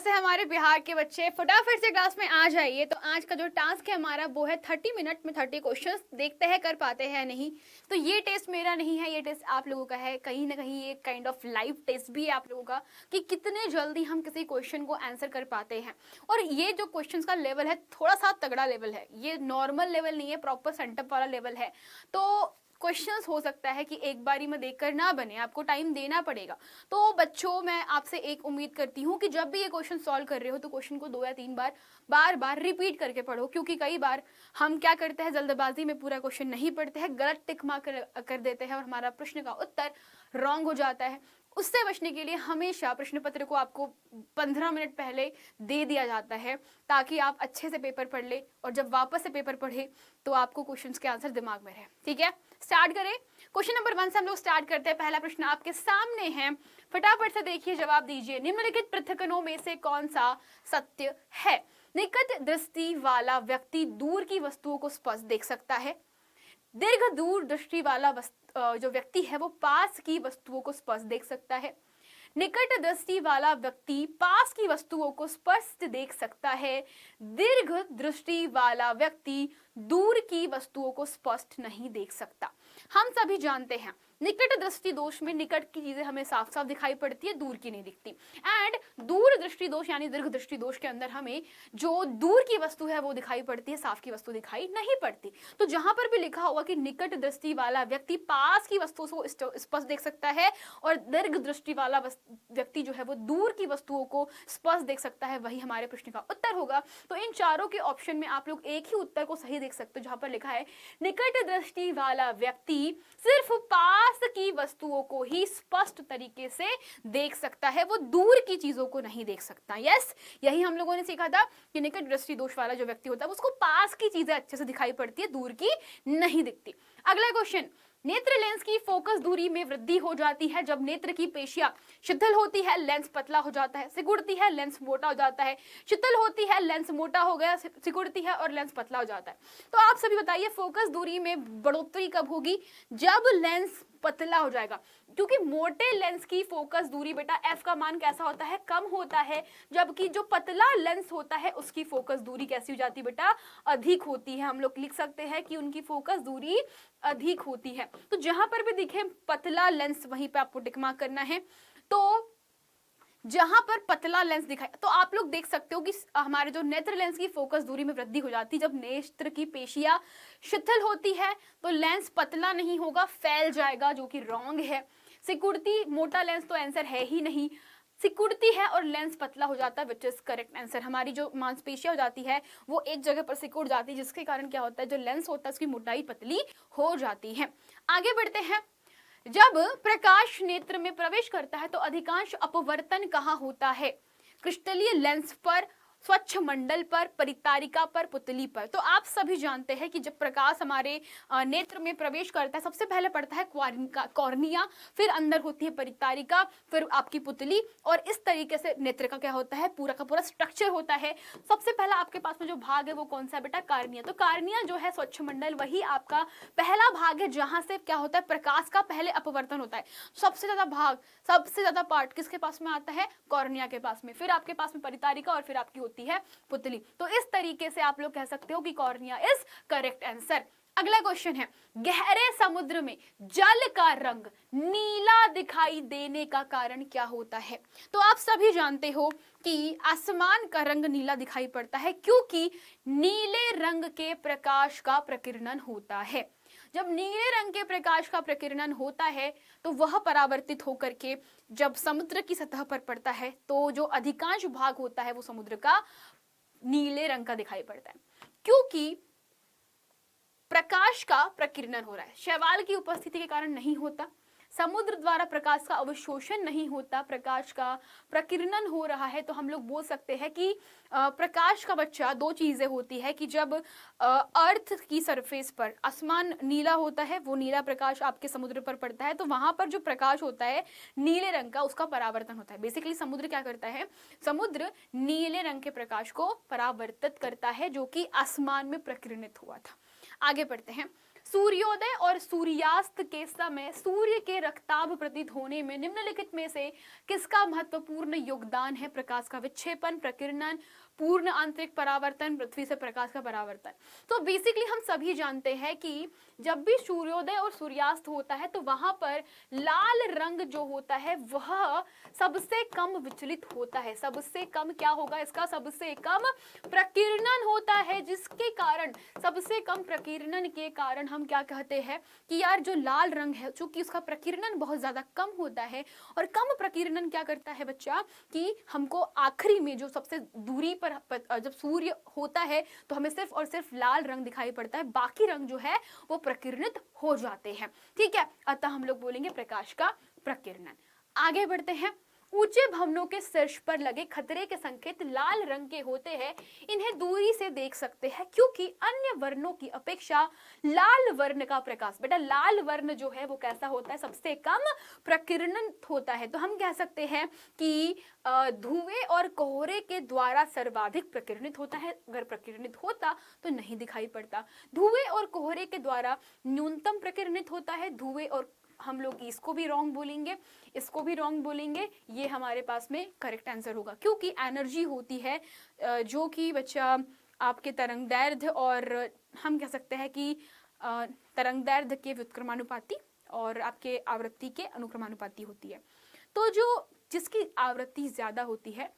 से हमारे बिहार के बच्चे फटाफट से क्लास में आ जाइए। तो आज का जो टास्क है हमारा वो है 30 मिनट में 30 क्वेश्चंस, देखते हैं कर पाते हैं नहीं। तो ये टेस्ट मेरा नहीं है, ये टेस्ट आप लोगों का है। कहीं ना कहीं ये काइंड ऑफ लाइव टेस्ट भी है आप लोगों का कि कितने जल्दी हम किसी क्वेश्चन को आंसर कर पाते हैं। और ये जो क्वेश्चन का लेवल है थोड़ा सा तगड़ा लेवल है, ये नॉर्मल लेवल नहीं है, प्रॉपर सेंटअप वाला लेवल है। तो क्वेश्चंस हो सकता है कि एक बारी में देखकर ना बने, आपको टाइम देना पड़ेगा। तो बच्चों, मैं आपसे एक उम्मीद करती हूँ कि जब भी ये क्वेश्चन सॉल्व कर रहे हो तो क्वेश्चन को 2 या 3 बार बार रिपीट करके पढ़ो, क्योंकि कई बार हम क्या करते हैं, जल्दबाजी में पूरा क्वेश्चन नहीं पढ़ते हैं, गलत टिक मार्क कर देते हैं और हमारा प्रश्न का उत्तर रॉन्ग हो जाता है। उससे बचने के लिए हमेशा प्रश्न पत्र को आपको 15 मिनट पहले दे दिया जाता है, ताकि आप अच्छे से पेपर पढ़ ले और जब वापस से पेपर पढ़े तो आपको क्वेश्चंस के आंसर दिमाग में रहे। ठीक है, स्टार्ट करें। क्वेश्चन नंबर 1 से हम लोग स्टार्ट करते हैं। पहला प्रश्न आपके सामने है, फटाफट से देखिए, जवाब दीजिए। निम्नलिखित पृथकों में से कौन सा सत्य है? निकट दृष्टि वाला व्यक्ति दूर की वस्तुओं को स्पष्ट देख सकता है। दीर्घ दूर दृष्टि वाला जो व्यक्ति है वो पास की वस्तुओं को स्पष्ट देख सकता है। निकट दृष्टि वाला व्यक्ति पास की वस्तुओं को स्पष्ट देख सकता है। दीर्घ दृष्टि वाला व्यक्ति दूर की वस्तुओं को स्पष्ट नहीं देख सकता। हम सभी जानते हैं निकट दृष्टि दोष में निकट की चीजें हमें साफ साफ दिखाई पड़ती है, दूर की नहीं दिखती। एंड दूर दृष्टि दोष यानी दीर्घ दृष्टि दोष के अंदर हमें जो दूर की वस्तु है वो दिखाई पड़ती है, साफ की वस्तु दिखाई नहीं पड़ती। तो जहां पर भी लिखा होगा कि निकट दृष्टि वाला व्यक्ति पास की वस्तुओं को स्पष्ट देख सकता है और दीर्घ दृष्टि वाला व्यक्ति जो है वो दूर की वस्तुओं को स्पष्ट देख सकता है, वही हमारे प्रश्न का उत्तर होगा। तो इन चारों के ऑप्शन में आप लोग एक ही उत्तर को सही देख सकते हो, जहां पर लिखा है निकट दृष्टि वाला व्यक्ति सिर्फ पास की वस्तुओं को ही स्पष्ट तरीके से देख सकता है, वो दूर की चीजों को नहीं देख सकता। यस, यही हम लोगों ने सीखा था कि निकट दृष्टि दोष वाला जो व्यक्ति होता है उसको पास की चीजें अच्छे से दिखाई पड़ती है, दूर की नहीं दिखती। अगला क्वेश्चन, नेत्र लेंस की फोकस दूरी में वृद्धि हो जाती है जब नेत्र की पेशियां शिथिल होती है, लेंस पतला हो जाता है, सिकुड़ती है, लेंस मोटा हो जाता है। शिथिल होती है, लेंस मोटा हो गया, सिकुड़ती है और लेंस पतला हो जाता है। तो आप सभी बताइए फोकस दूरी में बढ़ोतरी कब होगी? जब लेंस पतला हो जाएगा, क्योंकि मोटे लेंस की फोकस दूरी बेटा f का मान कैसा होता है, कम होता है, जबकि जो पतला लेंस होता है उसकी फोकस दूरी कैसी हो जाती है बेटा, अधिक होती है। हम लोग लिख सकते हैं कि उनकी फोकस दूरी अधिक होती है। तो जहां पर भी दिखे पतला लेंस वहीं पे आपको टिक मार्क करना है। तो जहां पर पतला लेंस दिखाई, तो आप लोग देख सकते हो कि हमारे जो नेत्र लेंस की फोकस दूरी में वृद्धि हो जाती है जब नेत्र की पेशियां शिथिल होती है, तो लेंस पतला नहीं होगा, फैल जाएगा, जो कि रॉन्ग है। सिकुड़ती, मोटा लेंस तो आंसर है ही नहीं, सिकुड़ती है और लेंस पतला हो जाता है, विच इज करेक्ट आंसर। हमारी जो मांसपेशियां हो जाती है वो एक जगह पर सिकुड़ जाती है, जिसके कारण क्या होता है, जो लेंस होता है उसकी मोटाई पतली हो जाती है। आगे बढ़ते हैं। जब प्रकाश नेत्र में प्रवेश करता है तो अधिकांश अपवर्तन कहाँ होता है? क्रिस्टलीय लेंस पर, स्वच्छ मंडल पर, परितारिका पर, पुतली पर। तो आप सभी जानते हैं कि जब प्रकाश हमारे नेत्र में प्रवेश करता है सबसे पहले पड़ता है कॉर्निया, फिर अंदर होती है परितारिका, फिर आपकी पुतली, और इस तरीके से नेत्र का क्या होता है, पूरा का पूरा स्ट्रक्चर होता है। सबसे पहला आपके पास में जो भाग है वो कौन सा है बेटा, कार्निया। तो कार्निया जो है स्वच्छ मंडल, वही आपका पहला भाग है जहां से क्या होता है, प्रकाश का पहले अपवर्तन होता है। सबसे ज्यादा भाग, सबसे ज्यादा पार्ट किसके पास में आता है, कॉर्निया के पास में, फिर आपके पास में परितारिका और फिर आपकी होती है पुतली। तो इस तरीके से आप लोग कह सकते हो कि कॉर्निया इज करेक्ट आंसर। अगला क्वेश्चन है, गहरे समुद्र में जल का रंग नीला दिखाई देने का कारण क्या होता है? तो आप सभी जानते हो कि आसमान का रंग नीला दिखाई पड़ता है क्योंकि नीले रंग के प्रकाश का प्रकीर्णन होता है। जब नीले रंग के प्रकाश का प्रकीर्णन होता है तो वह परावर्तित होकर के जब समुद्र की सतह पर पड़ता है तो जो अधिकांश भाग होता है वो समुद्र का नीले रंग का दिखाई पड़ता है, क्योंकि प्रकाश का प्रकीर्णन हो रहा है। शैवाल की उपस्थिति के कारण नहीं होता, समुद्र द्वारा प्रकाश का अवशोषण नहीं होता, प्रकाश का प्रकीर्णन हो रहा है। तो हम लोग बोल सकते हैं कि प्रकाश का बच्चा दो चीजें होती है कि जब अर्थ की सरफेस पर आसमान नीला होता है, वो नीला प्रकाश आपके समुद्र पर पड़ता है, तो वहां पर जो प्रकाश होता है नीले रंग का, उसका परावर्तन होता है। बेसिकली समुद्र क्या करता है, समुद्र नीले रंग के प्रकाश को परावर्तित करता है जो कि आसमान में प्रकीर्णित हुआ था। आगे बढ़ते हैं। सूर्योदय और सूर्यास्त के समय सूर्य के रक्ताभ प्रतीत होने में निम्नलिखित में से किसका महत्वपूर्ण योगदान है? प्रकाश का विक्षेपण, प्रकीर्णन, पूर्ण आंतरिक परावर्तन, पृथ्वी से प्रकाश का परावर्तन। तो बेसिकली हम सभी जानते हैं कि जब भी सूर्योदय और सूर्यास्त होता है तो वहां पर लाल रंग जो होता है वह सबसे कम विचलित होता है। सबसे कम क्या होगा इसका? सबसे कम प्रकीर्णन होता है, जिसके कारण, सबसे कम प्रकीर्णन के कारण हम क्या कहते हैं कि यार जो लाल रंग है, चूंकि उसका प्रकीर्णन बहुत ज्यादा कम होता है, और कम प्रकीर्णन क्या करता है बच्चा कि हमको आखिरी में जो सबसे दूरी पर जब सूर्य होता है तो हमें सिर्फ और सिर्फ लाल रंग दिखाई पड़ता है, बाकी रंग जो है वो प्रकीर्णित हो जाते हैं। ठीक है, अतः हम लोग बोलेंगे प्रकाश का प्रकीर्णन। आगे बढ़ते हैं। ऊंचे भवनों के शीर्ष पर लगे खतरे के संकेत लाल रंग के होते हैं। इन्हें दूरी से देख सकते हैं क्योंकि अन्य वर्णों की अपेक्षा लाल वर्ण का प्रकाश, बेटा लाल वर्ण जो है वो कैसा होता है? सबसे कम प्रकीर्णन होता है। तो हम कह सकते हैं कि धुएं और कोहरे के द्वारा सर्वाधिक प्रकीर्णित होता है। अगर प्रकीर्णित होता तो नहीं दिखाई पड़ता। धुएं और कोहरे के द्वारा न्यूनतम प्रकीर्णित होता है। धुएं और, हम लोग इसको भी रॉन्ग बोलेंगे, इसको भी रॉन्ग बोलेंगे, ये हमारे पास में करेक्ट आंसर होगा, क्योंकि एनर्जी होती है जो कि बच्चा आपके तरंगदैर्ध्य और हम कह सकते हैं कि तरंगदैर्ध्य के व्युत्क्रमानुपाती और आपके आवृत्ति के अनुक्रमानुपाती होती है। तो जो जिसकी आवृत्ति ज्यादा होती है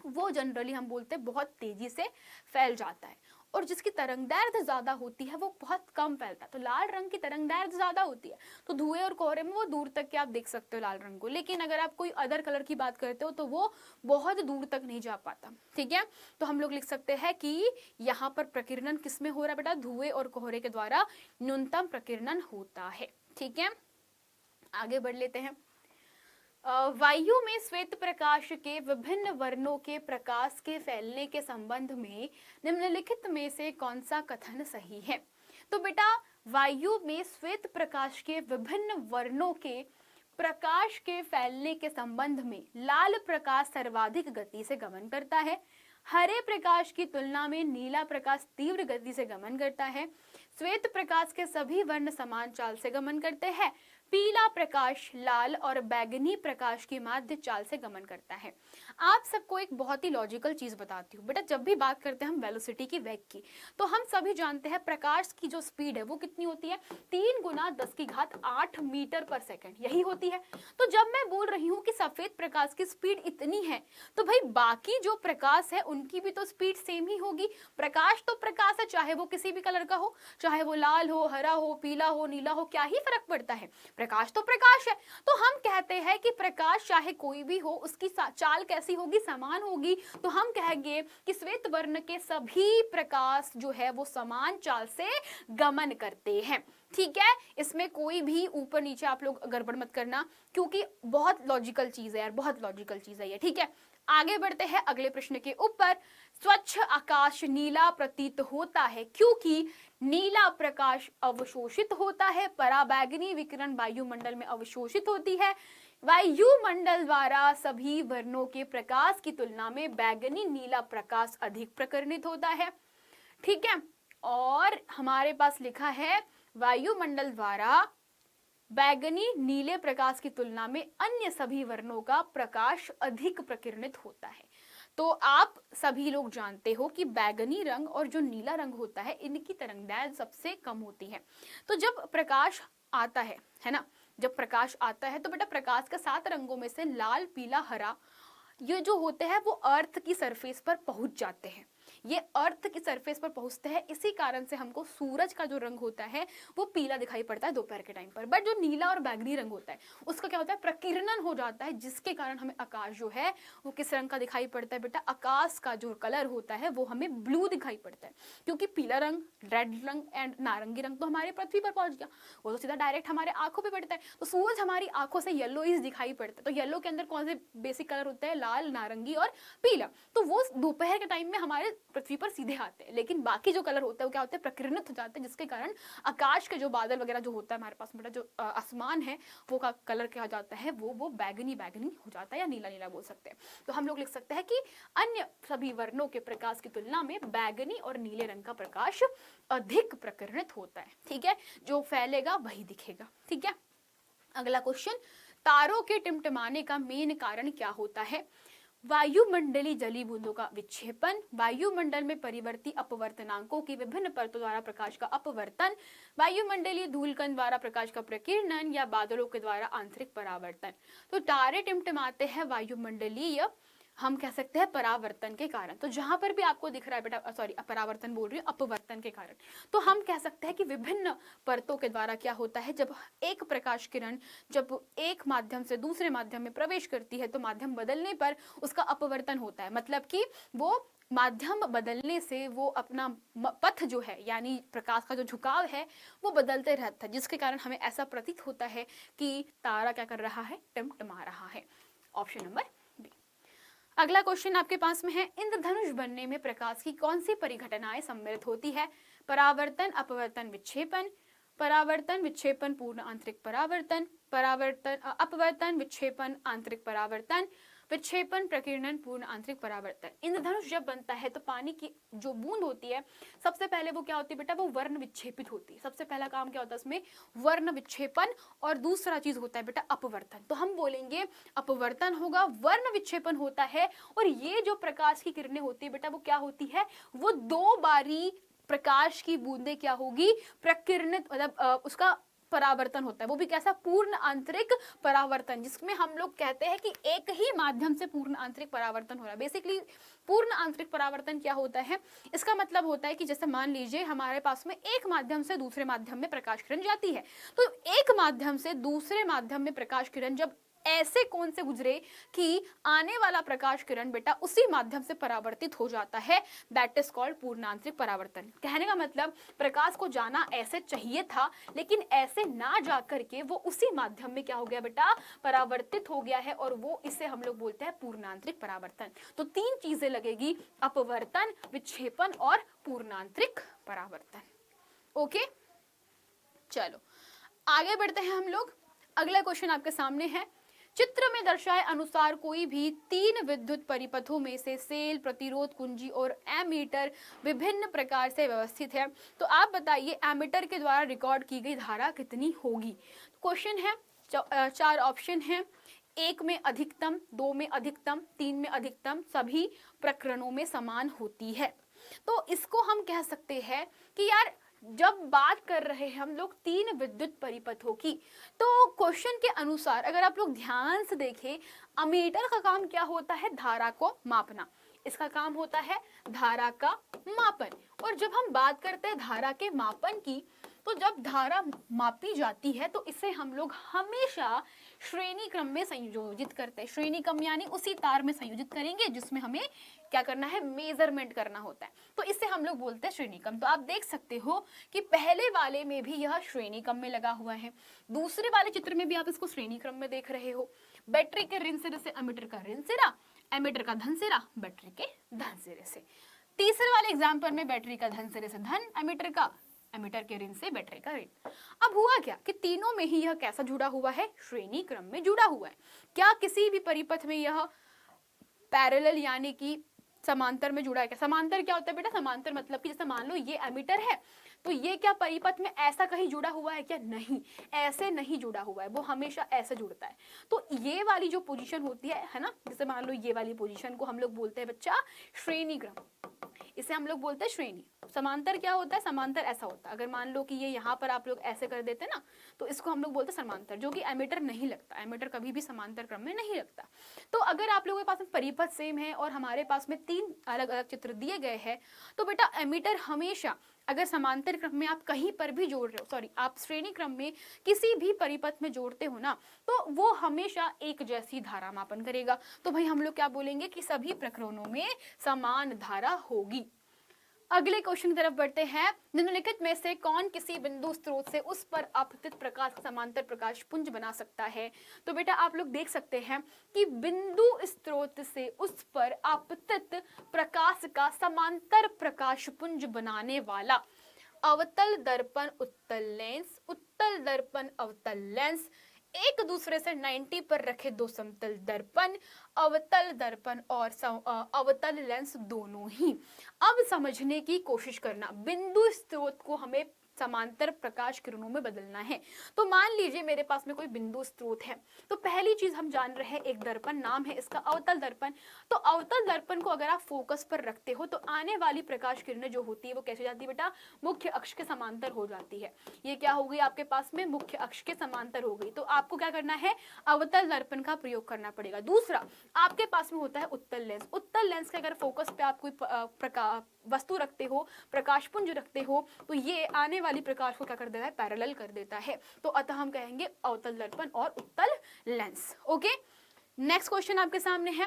वो जनरली हम बोलते हैं बहुत तेजी से फैल जाता है, और जिसकी तरंगदैर्ध्य ज्यादा होती है वो बहुत कम फैलता है। तो लाल रंग की तरंगदैर्ध्य ज्यादा होती है, तो धुएं और कोहरे में वो दूर तक के आप देख सकते हो लाल रंग को, लेकिन अगर आप कोई अदर कलर की बात करते हो तो वो बहुत दूर तक नहीं जा पाता। ठीक है, तो हम लोग लिख सकते हैं कि यहाँ पर प्रकीर्णन किसमें हो रहा है बेटा? धुएं और कोहरे के द्वारा न्यूनतम प्रकीर्णन होता है। ठीक है, आगे बढ़ लेते हैं। वायु में श्वेत प्रकाश के विभिन्न वर्णों के प्रकाश के फैलने के संबंध में निम्नलिखित में से कौन सा कथन सही है? तो बेटा वायु में श्वेत प्रकाश के विभिन्न वर्णों के प्रकाश के फैलने के संबंध में लाल प्रकाश सर्वाधिक गति से गमन करता है। हरे प्रकाश की तुलना में नीला प्रकाश तीव्र गति से गमन करता है। श्वेत प्रकाश के सभी वर्ण समान चाल से गमन करते हैं। पीला प्रकाश लाल और बैगनी प्रकाश की माध्य चाल से गमन करता है। आप सबको एक बहुत ही लॉजिकल चीज बताती हूँ बेटा, जब भी बात करते हैं हम वेलोसिटी की, वेग की, तो हम सभी जानते हैं प्रकाश की जो स्पीड है वो कितनी होती है? 3 गुना 10 की घात 8 मीटर पर सेकंड, यही होती है। तो जब मैं बोल रही हूँ कि सफेद प्रकाश की स्पीड इतनी है, तो भाई बाकी जो प्रकाश है उनकी भी तो स्पीड सेम ही होगी। प्रकाश तो प्रकाश है, चाहे वो किसी भी कलर का हो, चाहे वो लाल हो, हरा हो, पीला हो, नीला हो, क्या ही फर्क पड़ता है? प्रकाश तो प्रकाश है। तो हम कहते हैं कि प्रकाश चाहे कोई भी हो उसकी चाल कैसी होगी? समान होगी। तो हम कहेंगे कि श्वेत वर्ण के सभी प्रकाश जो है वो समान चाल से गमन करते हैं। ठीक है, इसमें कोई भी ऊपर नीचे आप लोग गड़बड़ मत करना, क्योंकि बहुत लॉजिकल चीज है यार, बहुत लॉजिकल चीज है ये। ठीक है, आगे बढ़ते हैं अगले प्रश्न के ऊपर। स्वच्छ आकाश नीला प्रतीत होता है क्योंकि नीला प्रकाश अवशोषित होता है। पराबैंगनी विकिरण वायुमंडल में अवशोषित होती है। वायुमंडल द्वारा सभी वर्णों के प्रकाश की तुलना में बैगनी नीला प्रकाश अधिक प्रकीर्णित होता है। ठीक है, और हमारे पास लिखा है वायुमंडल द्वारा बैगनी नीले प्रकाश की तुलना में अन्य सभी वर्णों का प्रकाश अधिक प्रकीर्णित होता है। तो आप सभी लोग जानते हो कि बैगनी रंग और जो नीला रंग होता है इनकी तरंगदैर्ध्य सबसे कम होती है। तो जब प्रकाश आता है ना, जब प्रकाश आता है तो बेटा प्रकाश के 7 रंगों में से लाल, पीला, हरा ये जो होते हैं वो अर्थ की सरफेस पर पहुंच जाते हैं। ये अर्थ की सरफेस पर पहुंचते हैं, इसी कारण से हमको सूरज का जो रंग होता है वो पीला दिखाई पड़ता है दोपहर के टाइम पर। बट जो नीला और बैगनी रंग होता है उसका क्या होता है? प्रकीर्णन हो जाता है, जिसके कारण हमें आकाश जो है वो किस रंग का दिखाई पड़ता है बेटा? आकाश का जो कलर होता है वो हमें ब्लू दिखाई पड़ता है, क्योंकि पीला रंग, रेड रंग एंड नारंगी रंग तो हमारे पृथ्वी पर पहुंच गया, वो तो सीधा डायरेक्ट हमारे आंखों पे पड़ता है। तो सूरज हमारी आंखों से येलोइश दिखाई पड़ता है। तो येलो के अंदर कौन से बेसिक कलर होते हैं? लाल, नारंगी और पीला। तो वो दोपहर के टाइम में हमारे पृथ्वी पर सीधे आते हैं, लेकिन बाकी जो कलर होता है वो क्या होता है, प्रकीर्णित हो जाते हैं, जिसके कारण आकाश के जो बादल वगैरह जो होता है हमारे पास, बेटा जो आसमान है वो का कलर क्या हो जाता है, वो बैगनी बैगनी हो जाता है या नीला नीला बोल सकते हैं। तो हम लोग लिख सकते हैं कि अन्य सभी वर्णों के प्रकाश की तुलना में बैगनी और नीले रंग का प्रकाश अधिक प्रकीर्णित होता है। ठीक है, जो फैलेगा वही दिखेगा। ठीक है, अगला क्वेश्चन, तारों के टिमटिमाने का मेन कारण क्या होता है? वायुमंडलीय जली बूंदों का विक्षेपन, वायुमंडल में परिवर्ती अपवर्तनांकों की विभिन्न परतों द्वारा प्रकाश का अपवर्तन, वायुमंडलीय धूलकण द्वारा प्रकाश का प्रकीर्णन, या बादलों के द्वारा आंतरिक परावर्तन। तो तारे टिमटिमाते हैं वायुमंडलीय, हम कह सकते हैं परावर्तन के कारण। तो जहां पर भी आपको दिख रहा है बेटा, सॉरी परावर्तन बोल रही हूँ, अपवर्तन के कारण, तो हम कह सकते हैं कि विभिन्न परतों के द्वारा क्या होता है, जब एक प्रकाश किरण जब एक माध्यम से दूसरे माध्यम में प्रवेश करती है तो माध्यम बदलने पर उसका अपवर्तन होता है। मतलब कि वो माध्यम बदलने से वो अपना पथ जो है, यानी प्रकाश का जो झुकाव है वो बदलते रहता है, जिसके कारण हमें ऐसा प्रतीत होता है कि तारा क्या कर रहा है, टिमटिमा रहा है। Option number B. अगला क्वेश्चन आपके पास में है, इंद्रधनुष बनने में प्रकाश की कौन सी परिघटनाएं सम्मिलित होती है? परावर्तन, अपवर्तन, विक्षेपन, परावर्तन, विक्षेपन, पूर्ण आंतरिक परावर्तन, परावर्तन, अपवर्तन, विक्षेपन, आंतरिक परावर्तन, विक्षेपन, प्रकीर्णन, पूर्ण आंतरिक परावर्तन। इंद्रधनुष जब बनता है तो पानी की जो बूंद होती है सबसे पहले वो क्या होती है बेटा, वो वर्ण विक्षेपित होती है। सबसे पहला काम क्या होता है उसमें, वर्ण विक्षेपन, और दूसरा चीज होता है बेटा अपवर्तन। तो हम बोलेंगे अपवर्तन होगा, वर्ण विक्षेपन होता है, और ये जो प्रकाश की किरणें होती है बेटा वो क्या होती है, वो 2 बारी प्रकाश की बूंदे क्या होगी, प्रकीर्णित, मतलब उसका परावर्तन होता है, वो भी कैसा, पूर्ण आंतरिक परावर्तन, जिसमें हम लोग कहते हैं कि एक ही माध्यम से पूर्ण आंतरिक परावर्तन हो रहा है। बेसिकली पूर्ण आंतरिक परावर्तन क्या होता है, इसका मतलब होता है कि जैसे मान लीजिए हमारे पास में एक माध्यम से दूसरे माध्यम में प्रकाश किरण जाती है, तो एक माध्यम से दूसरे माध्यम में प्रकाश किरण जब ऐसे कौन से गुजरे कि आने वाला प्रकाश किरण बेटा उसी माध्यम से परावर्तित हो जाता है, दैट इज कॉल्ड पूर्ण आंतरिक परावर्तन। कहने का मतलब प्रकाश को जाना ऐसे चाहिए था, लेकिन ऐसे ना जा करके वो उसी माध्यम में क्या हो गया बेटा, परावर्तित हो गया है, और वो इसे हम लोग बोलते हैं पूर्ण आंतरिक परावर्तन। तो 3 चीजें लगेगी, अपवर्तन, विक्षेपन और पूर्ण आंतरिक परावर्तन। ओके, चलो आगे बढ़ते हैं हम लोग। अगला क्वेश्चन आपके सामने है, चित्र में दर्शाए अनुसार कोई भी 3 विद्युत परिपथों में से सेल, प्रतिरोध कुंजी और एमीटर विभिन्न प्रकार से व्यवस्थित है, तो आप बताइए एमीटर के द्वारा रिकॉर्ड की गई धारा कितनी होगी? क्वेश्चन है, 4 ऑप्शन है, 1 में अधिकतम, 2 में अधिकतम, 3 में अधिकतम, सभी प्रकरणों में समान होती है। तो इसको हम कह सकते हैं कि यार जब बात कर रहे हैं हम लोग 3 विद्युत परिपथों की, तो क्वेश्चन के अनुसार अगर आप लोग ध्यान से देखें, अमीटर का काम क्या होता है, धारा को मापना, इसका काम होता है धारा का मापन। और जब हम बात करते हैं धारा के मापन की, तो जब धारा मापी जाती है तो इसे हम लोग हमेशा श्रेणी क्रम में संयोजित करते हैं। श्रेणी क्रम यानी उसी तार में संयोजित करेंगे जिसमें हमें क्या करना है, मेजरमेंट करना होता है, तो इसे हम लोग बोलते हैं श्रेणी क्रम। तो आप देख सकते हो कि पहले वाले में भी यह श्रेणी क्रम में लगा हुआ है, दूसरे वाले चित्र में भी आप इसको श्रेणी क्रम में देख रहे हो। बैटरी के ऋण सिरे से एमीटर का ऋण सिरा, एमीटर का धन सिरा बैटरी के धन सिरे से। तीसरे वाले एग्जाम्पल में बैटरी का धन सिरे से धन, एमीटर का, एमीटर के ऋण से बैटरी का ऋण। अब हुआ क्या कि तीनों में ही यह कैसा जुड़ा हुआ है, श्रेणी क्रम में जुड़ा हुआ है। क्या किसी भी परिपथ में यह पैरेलल यानी कि समांतर में जुड़ा है? क्या समांतर क्या होता है बेटा, समांतर मतलब कि जैसे मान लो ये एमीटर है, तो ये क्या परिपथ में ऐसा कहीं जुड़ा हुआ है क्या? नहीं, ऐसे नहीं जुड़ा हुआ है, वो हमेशा ऐसे जुड़ता है। तो ये वाली जो पोजीशन होती है ना, जैसे मान लो ये वाली पोजीशन को हम लोग बोलते हैं बच्चा श्रेणी क्रम, इसे हम लोग बोलते हैं श्रेणी। समांतर क्या होता है, समांतर ऐसा होता है, अगर मान लो कि ये यहाँ पर आप लोग ऐसे कर देते ना, तो इसको हम लोग बोलते हैं समांतर, जो कि एमीटर नहीं लगता, एमीटर कभी भी समांतर क्रम में नहीं लगता। तो अगर आप लोगों के पास में परिपथ सेम है और हमारे पास में 3 अलग अलग चित्र दिए गए हैं, तो बेटा एमीटर हमेशा अगर समांतर क्रम में आप कहीं पर भी जोड़ रहे हो, सॉरी आप श्रेणी क्रम में किसी भी परिपथ में जोड़ते हो ना, तो वो हमेशा एक जैसी धारा मापन करेगा। तो भाई हम लोग क्या बोलेंगे कि सभी प्रकरणों में समान धारा होगी। अगले क्वेश्चन की तरफ बढ़ते हैं। निम्नलिखित में से कौन किसी बिंदु स्रोत से उस पर आपतित प्रकाश समांतर प्रकाश पुंज बना सकता है? तो बेटा आप लोग देख सकते हैं कि बिंदु स्रोत से उस पर आपतित प्रकाश का समांतर प्रकाश पुंज बनाने वाला अवतल दर्पण उत्तल लेंस, उत्तल दर्पण अवतल लेंस, एक दूसरे से 90 पर रखे दो समतल दर्पण, अवतल दर्पण और अवतल लेंस दोनों ही। अब समझने की कोशिश करना, बिंदु स्रोत को हमें समांतर प्रकाश किरणों में बदलना है। तो मान लीजिए मेरे पास में कोई बिंदु स्रोत है, तो पहली चीज हम जान रहे हैं एक दर्पण, नाम है इसका अवतल दर्पण। तो अवतल दर्पण को अगर आप फोकस पर रखते हो तो आने वाली प्रकाश किरणें जो होती है वो कैसे जाती है बेटा? मुख्य अक्ष के समांतर हो जाती है। ये क्या हो गई आपके पास में? मुख्य अक्ष के समांतर हो गई। तो आपको क्या करना है? अवतल दर्पण का प्रयोग करना पड़ेगा। दूसरा, आपके पास में होता है उत्तल लेंस। उत्तल लेंस के अगर फोकस पे आप कोई वस्तु रखते हो, प्रकाश पुंज रखते हो, तो ये आने वाली प्रकाश को क्या कर देता है? पैरेलल कर देता है। तो अतः हम कहेंगे अवतल दर्पण और उत्तल लेंस। ओके, नेक्स्ट क्वेश्चन आपके सामने है।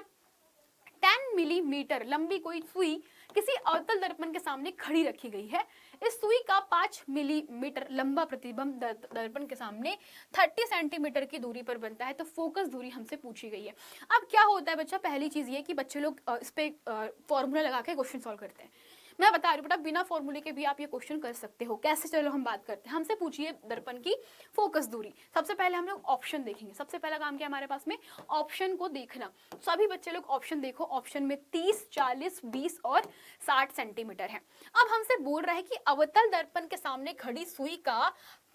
10 मिलीमीटर लंबी कोई सुई किसी अवतल दर्पण के सामने खड़ी रखी गई है। इस सुई का 5 मिलीमीटर लंबा प्रतिबिंब दर्पण के सामने 30 सेंटीमीटर की दूरी पर बनता है। तो फोकस दूरी हमसे पूछी गई है। अब क्या होता है बच्चा, पहली चीज ये कि बच्चे लोग इस पे फॉर्मूला लगा के क्वेश्चन सॉल्व करते हैं। मैं बता रही हूँ बेटा, बिना फॉर्मूले के भी आप ये क्वेश्चन कर सकते हो। कैसे? चलो हम बात करते हैं। हमसे पूछिए दर्पण की फोकस दूरी। सबसे पहले हम लोग ऑप्शन देखेंगे। सबसे पहला काम क्या हमारे पास में? ऑप्शन को देखना। सभी बच्चे लोग ऑप्शन देखो। ऑप्शन में 30, 40, 20 और 60 सेंटीमीटर है। अब हमसे बोल रहा है कि अवतल दर्पण के सामने खड़ी सुई का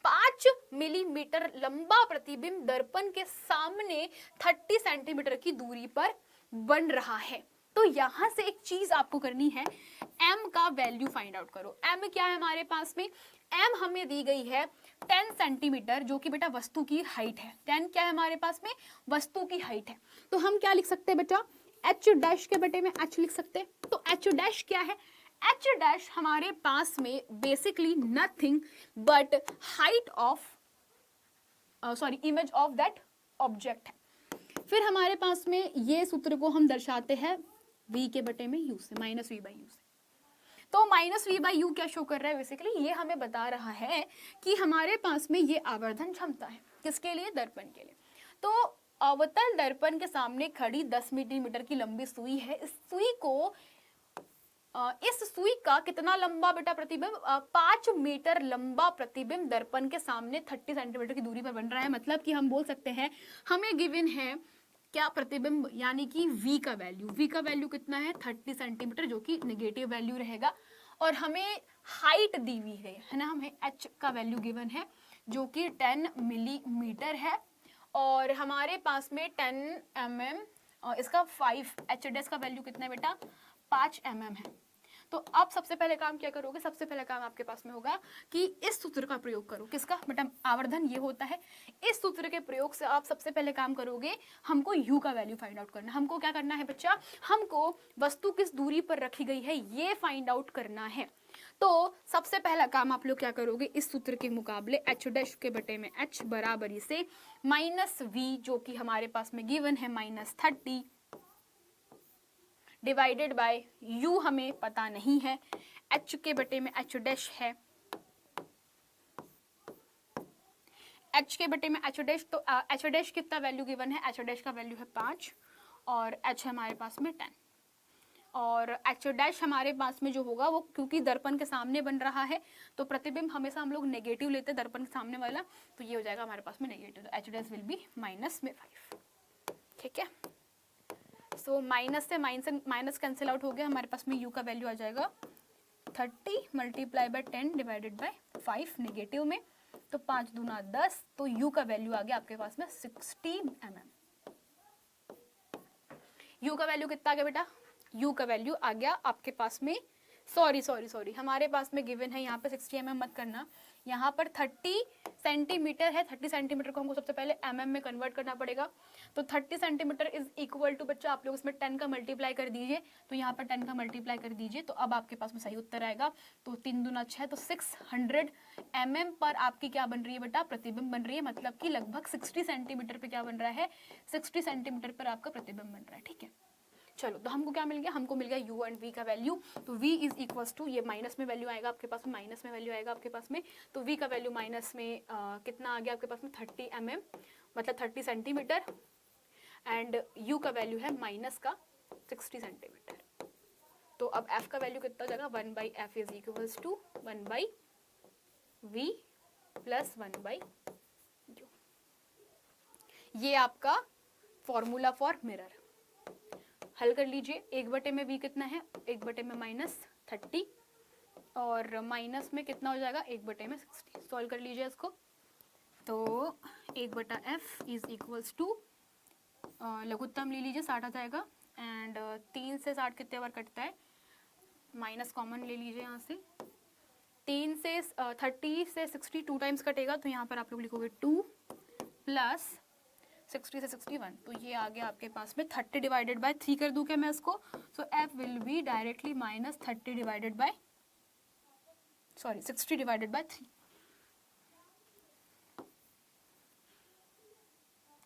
5 मिलीमीटर लंबा प्रतिबिंब दर्पण के सामने 30 सेंटीमीटर की दूरी पर बन रहा है। तो यहां से एक चीज आपको करनी है, m का वैल्यू फाइंड आउट करो। m क्या है हमारे पास में? m हमें दी गई है 10 सेंटीमीटर, जो कि बेटा वस्तु की हाइट है। 10 क्या है हमारे पास में? वस्तु की हाइट है। तो हम क्या लिख सकते हैं बेटा? h डैश के बटे में h लिख सकते हैं। तो h डैश क्या है? h डैश हमारे पास में basically nothing but height of image of that object है। फिर हमारे पास में ये सूत्र को हम दर्शाते हैं v के बटे में u से, माइनस वी बाई यू से। तो माइनस वी बाई यू क्या शो कर रहा है? बेसिकली ये हमें बता रहा है कि हमारे पास में ये आवर्धन क्षमता है। किसके लिए? दर्पण के लिए। तो अवतल दर्पण के सामने खड़ी 10 मिलीमीटर की लंबी सुई है। इस सुई का कितना लंबा बेटा प्रतिबिंब? 5 मीटर लंबा प्रतिबिंब दर्पण के सामने 30 सेंटीमीटर की दूरी पर बन रहा है। मतलब कि हम बोल सकते हैं हमें गिवन है क्या? प्रतिबिंब, यानी कि v का वैल्यू। v का वैल्यू कितना है? 30 सेंटीमीटर, जो कि नेगेटिव वैल्यू रहेगा। और हमें हाइट दी हुई है ना, हमें h का वैल्यू गिवन है जो कि 10 मिलीमीटर है। और हमारे पास में 10 mm और इसका 5 h डैश का वैल्यू कितना है बेटा? 5 mm है। तो आप सबसे पहले काम क्या करोगे? सबसे पहला काम आपके पास में होगा कि इस सूत्र का प्रयोग करो। किसका बेटा? आवर्धन ये होता है। इस सूत्र के प्रयोग से आप सबसे पहले काम करोगे, हमको u का वैल्यू फाइंड आउट करना। हमको क्या करना है बच्चा? हमको वस्तु किस दूरी पर रखी गई है ये फाइंड आउट करना है। तो सबसे पहला काम आप लोग क्या करोगे? इस सूत्र के मुकाबले h डैश के बटे में h बराबरी से माइनस v, जो कि हमारे पास में गिवन है -30, डिवाइडेड बाय u हमें पता नहीं है, h के बटे में h डैश है, h के बटे में h डैश। तो h डैश कितना वैल्यू गिवन है? h डैश का वैल्यू है 5 और h है हमारे पास में 10। और h डैश हमारे पास में जो होगा वो, क्योंकि दर्पण के सामने बन रहा है तो प्रतिबिंब हमेशा हम लोग नेगेटिव लेते हैं दर्पण के सामने वाला, तो ये हो जाएगा हमारे पास में नेगेटिव। तो h डैश विल बी -5। ठीक है, सो माइनस से माइनस कैंसिल आउट हो गया। हमारे पास में u का वैल्यू आ जाएगा 30 multiply by 10 divided by 5 negative में, तो 5 दूना 10, तो u का वैल्यू आ गया आपके पास में 60 mm। u का वैल्यू कितना आ गया बेटा? u का वैल्यू आ गया आपके पास में, सॉरी हमारे पास में गिवन है यहाँ पे 60 mm मत करना, यहाँ पर 30 सेंटीमीटर है। 30 सेंटीमीटर को हमको सबसे पहले mm में कन्वर्ट करना पड़ेगा। तो 30 सेंटीमीटर इज इक्वल टू बच्चा, आप लोग इसमें 10 का मल्टीप्लाई कर दीजिए, तो यहाँ पर 10 का मल्टीप्लाई कर दीजिए, तो अब आपके पास में सही उत्तर आएगा। तो 3 दूना 6, तो 600 mm पर आपकी क्या बन रही है बेटा? प्रतिबिंब बन रही है। मतलब कि लगभग 60 सेंटीमीटर पे क्या बन रहा है? 60 सेंटीमीटर पर आपका प्रतिबिंब बन रहा है। ठीक है, चलो, तो हमको क्या मिल गया, हमको मिल गया u एंड v का वैल्यू। तो v इज इक्वल्स टू, ये माइनस में वैल्यू आएगा आपके पास में, माइनस में वैल्यू आएगा आपके पास में, तो v का वैल्यू माइनस में कितना आ गया आपके पास में 30 mm, मतलब 30 सेंटीमीटर, एंड u का वैल्यू है माइनस का 60 सेंटीमीटर। तो अब f का वैल्यू कितना हो जाएगा, 1/f is equals to 1/v plus 1/u। ये आपका फॉर्मूला फॉर मिरर। हल कर लीजिए, 1/में v कितना है, 1/में -30 और माइनस में कितना हो जाएगा, 1/में 60। सॉल्व कर लीजिए इसको। तो 1/f इज इक्वल्स टू, लघुत्तम ले लीजिए 60 आ जाएगा, एंड 3 से 60 कितने बार कटता है, माइनस कॉमन ले लीजिए यहाँ से, 3 से 30 से 60 2 टाइम्स कटेगा, तो यहाँ पर आप लोग लिखोगे 2 प्लस 60 से 61, तो ये आ गया आपके पास में 30 डिवाइडेड बाय 3 कर दूं क्या मैं इसको, सो f will be directly minus 30 divided by 60 divided by 3,